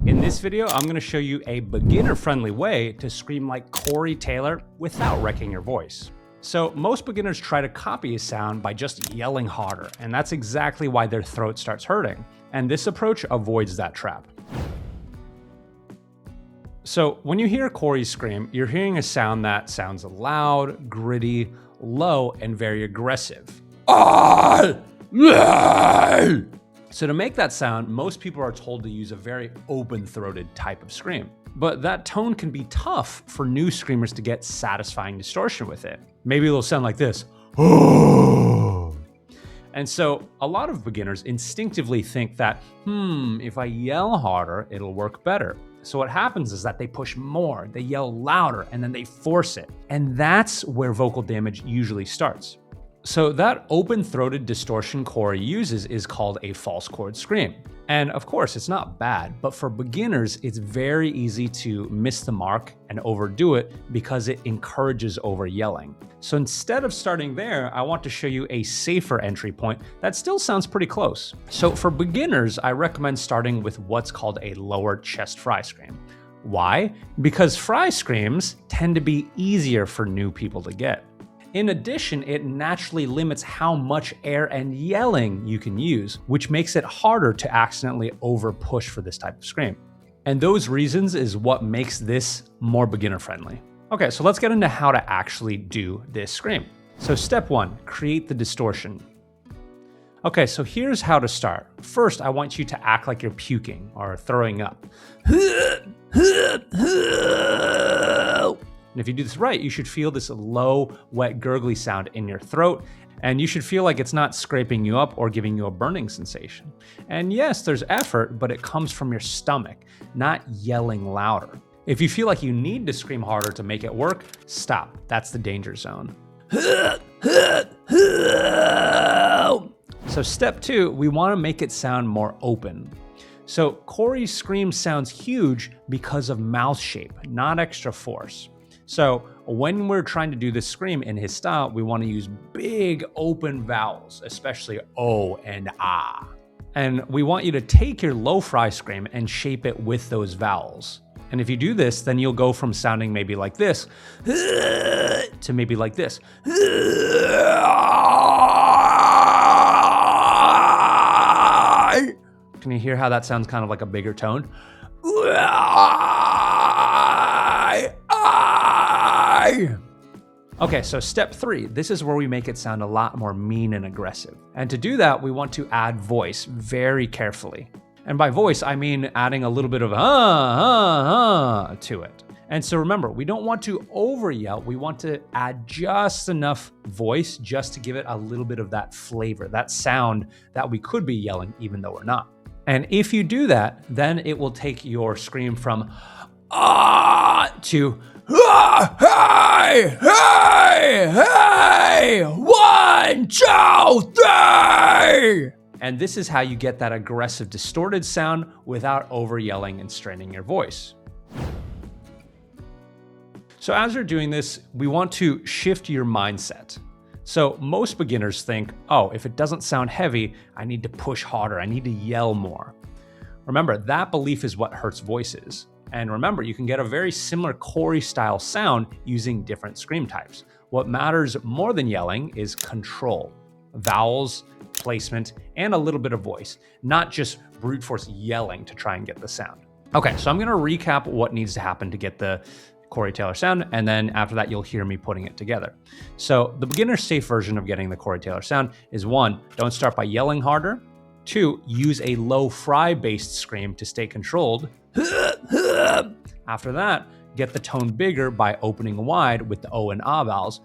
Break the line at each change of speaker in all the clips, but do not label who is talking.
In this video, I'm gonna show you a beginner-friendly way to scream like Corey Taylor without wrecking your voice. So most beginners try to copy a sound by just yelling harder, and that's exactly why their throat starts hurting. And this approach avoids that trap. So when you hear Corey scream, you're hearing a sound that sounds loud, gritty, low, and very aggressive. So to make that sound, most people are told to use a very open-throated type of scream. But that tone can be tough for new screamers to get satisfying distortion with it. Maybe it'll sound like this. And so a lot of beginners instinctively think that, if I yell harder, it'll work better. So what happens is that they push more, they yell louder, and then they force it. And that's where vocal damage usually starts. So that open-throated distortion Corey uses is called a false chord scream. And of course, it's not bad, but for beginners, it's very easy to miss the mark and overdo it because it encourages over yelling. So instead of starting there, I want to show you a safer entry point that still sounds pretty close. So for beginners, I recommend starting with what's called a lower chest fry scream. Why? Because fry screams tend to be easier for new people to get. In addition, it naturally limits how much air and yelling you can use, which makes it harder to accidentally over push for this type of scream. And those reasons is what makes this more beginner friendly. Okay, so let's get into how to actually do this scream. So step 1, create the distortion. Okay, so here's how to start. First, I want you to act like you're puking or throwing up. And if you do this right, you should feel this low, wet, gurgly sound in your throat, and you should feel like it's not scraping you up or giving you a burning sensation. And yes, there's effort, but it comes from your stomach, not yelling louder. If you feel like you need to scream harder to make it work, stop. That's the danger zone. So step 2, we want to make it sound more open. So Corey's scream sounds huge because of mouth shape, not extra force. So when we're trying to do this scream in his style, we want to use big open vowels, especially O and Ah. And we want you to take your low fry scream and shape it with those vowels. And if you do this, then you'll go from sounding maybe like this to maybe like this. Can you hear how that sounds kind of like a bigger tone? Okay, so step 3, this is where we make it sound a lot more mean and aggressive. And to do that, we want to add voice very carefully. And by voice, I mean adding a little bit of to it. And so remember, we don't want to over yell. We want to add just enough voice just to give it a little bit of that flavor, that sound that we could be yelling even though we're not. And if you do that, then it will take your scream from to hey, hey, hey, 1, 2, 3. And this is how you get that aggressive, distorted sound without over yelling and straining your voice. So as you're doing this, we want to shift your mindset. So most beginners think, if it doesn't sound heavy, I need to push harder, I need to yell more. Remember, that belief is what hurts voices. And remember, you can get a very similar Corey-style sound using different scream types. What matters more than yelling is control, vowels, placement, and a little bit of voice, not just brute force yelling to try and get the sound. Okay, so I'm gonna recap what needs to happen to get the Corey Taylor sound, and then after that, you'll hear me putting it together. So the beginner safe version of getting the Corey Taylor sound is 1, don't start by yelling harder. 2, use a low fry-based scream to stay controlled. After that, get the tone bigger by opening wide with the O and Ah vowels.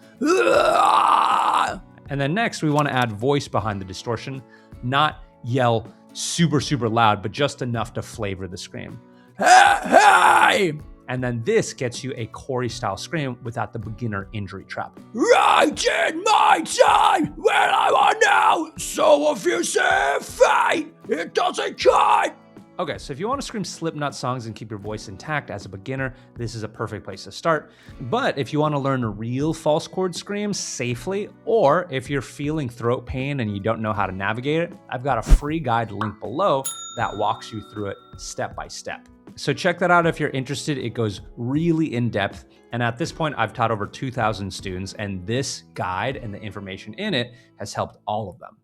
And then next, we want to add voice behind the distortion, not yell super, super loud, but just enough to flavor the scream. Hey! And then this gets you a Corey-style scream without the beginner injury trap. Right in my time, where I want now, so if you say fight, it doesn't cut. Okay, so if you want to scream Slipknot songs and keep your voice intact as a beginner, this is a perfect place to start. But if you want to learn real false chord screams safely, or if you're feeling throat pain and you don't know how to navigate it, I've got a free guide linked below that walks you through it step by step. So check that out if you're interested. It goes really in depth. And at this point, I've taught over 2,000 students, and this guide and the information in it has helped all of them.